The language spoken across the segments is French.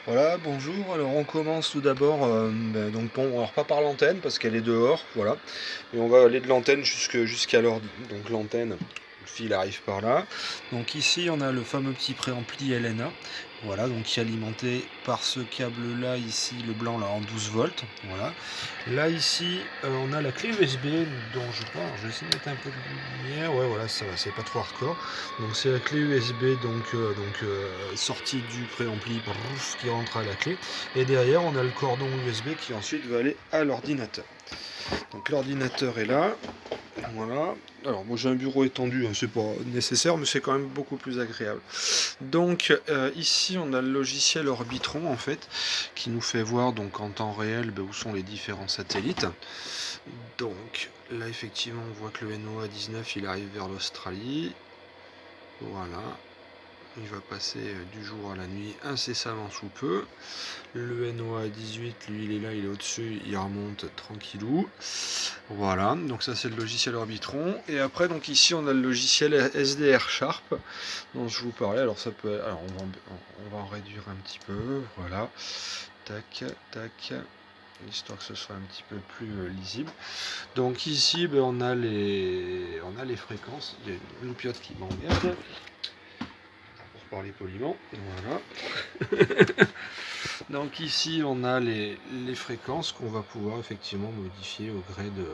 Voilà, bonjour. Alors on commence tout d'abord, donc bon, alors pas par l'antenne parce qu'elle est dehors, voilà. Et on va aller de l'antenne jusqu'à l'ordi. Donc l'antenne, le fil arrive par là. Donc ici on a le fameux petit préampli LNA, voilà, donc qui est alimenté par ce câble là ici, le blanc là en 12 volts, voilà. Là ici on a la clé USB dont je crois, alors je vais essayer de mettre un peu de lumière, ouais voilà ça va, c'est pas trop hardcore. Donc c'est la clé USB sortie du préampli qui rentre à la clé. Et derrière on a le cordon USB qui ensuite va aller à l'ordinateur. Donc l'ordinateur est là. Voilà. Alors moi j'ai un bureau étendu, hein, c'est pas nécessaire, mais c'est quand même beaucoup plus agréable. Donc ici on a le logiciel Orbitron en fait, qui nous fait voir donc en temps réel où sont les différents satellites. Donc là effectivement on voit que le NOAA 19 il arrive vers l'Australie. Voilà. Il va passer du jour à la nuit incessamment sous peu. Le NOAA 18, lui il est là, il est au-dessus, il remonte tranquillou. Voilà, donc ça c'est le logiciel Orbitron. Et après donc ici on a le logiciel SDR Sharp dont je vous parlais. Alors ça peut, alors on va en réduire un petit peu. Voilà, tac, tac, histoire que ce soit un petit peu plus lisible. Donc ici on a les fréquences. Il y a une loupiote qui m'emmerde. Parler poliment, voilà. Donc ici on a les fréquences qu'on va pouvoir effectivement modifier au gré de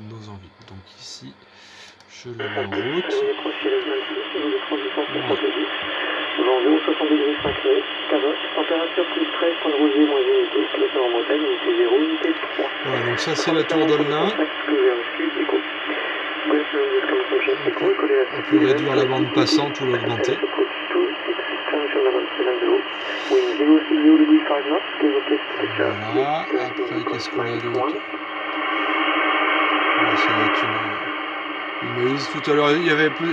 nos envies. Donc ici je le mets en route. Vent 0,60 degrés 5 nœuds, Cavotte, température plus 13, point de rosier, moins unité, clé en montagne, unité 0, unité 3. Voilà, donc ça c'est la tour d'Olna. On peut réduire la bande passante ou l'augmenter. Voilà, après qu'est-ce qu'on a d'autre? Ça doit être une Moïse. Tout à l'heure, il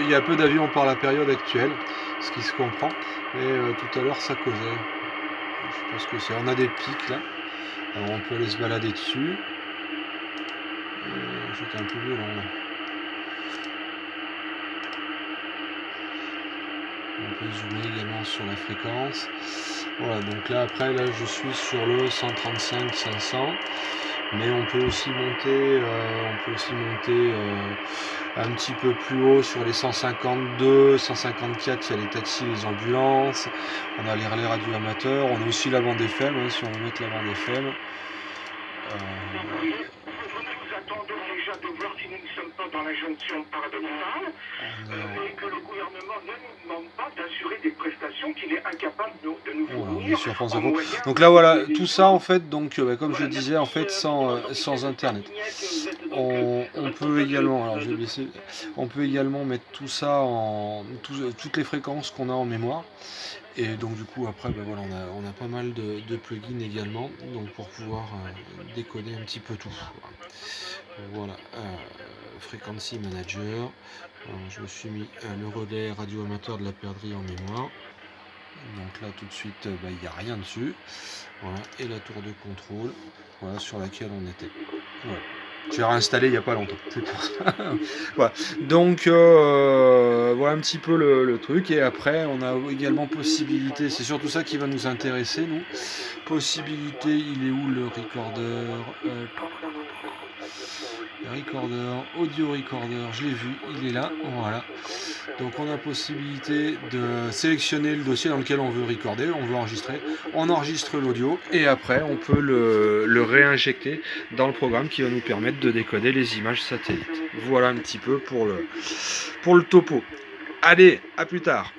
y a peu d'avions par la période actuelle, ce qui se comprend. Mais tout à l'heure, ça causait. Je sais pas ce que c'est. On a des pics là. Alors on peut aller se balader dessus. C'était un peu violent là. On peut zoomer également sur la fréquence. Voilà, donc là après là je suis sur le 135-500. Mais on peut aussi monter, un petit peu plus haut sur les 152, 154, il y a les taxis, les ambulances, on a les relais radio amateurs, on a aussi la bande FM, hein, si on veut mettre la bande FM. De voir si nous ne sommes pas dans la jonction paradoxale et que le gouvernement ne nous demande pas d'assurer des prestations qu'il est incapable de nous fournir. Donc là voilà, tout ça en fait, donc comme je le disais, en fait sans internet. On peut également, alors je vais baisser, on peut également mettre tout ça en toutes les fréquences qu'on a en mémoire. Et donc du coup après voilà, on a pas mal de plugins également, donc pour pouvoir décoder un petit peu tout. Voilà, Frequency Manager. Alors, je me suis mis le relais radio amateur de la perdrix en mémoire. Donc là tout de suite il n'y a rien dessus. Voilà, et la tour de contrôle, voilà, sur laquelle on était. Voilà. J'ai réinstallé il n'y a pas longtemps, c'est pour ça. Voilà. Donc voilà un petit peu le truc. Et après on a également possibilité, c'est surtout ça qui va nous intéresser nous. Possibilité, il est où le recorder? Audio recorder, je l'ai vu, il est là, voilà. Donc on a possibilité de sélectionner le dossier dans lequel on veut recorder, on veut enregistrer, on enregistre l'audio et après on peut le réinjecter dans le programme qui va nous permettre de décoder les images satellites. Voilà un petit peu pour le topo. Allez, à plus tard.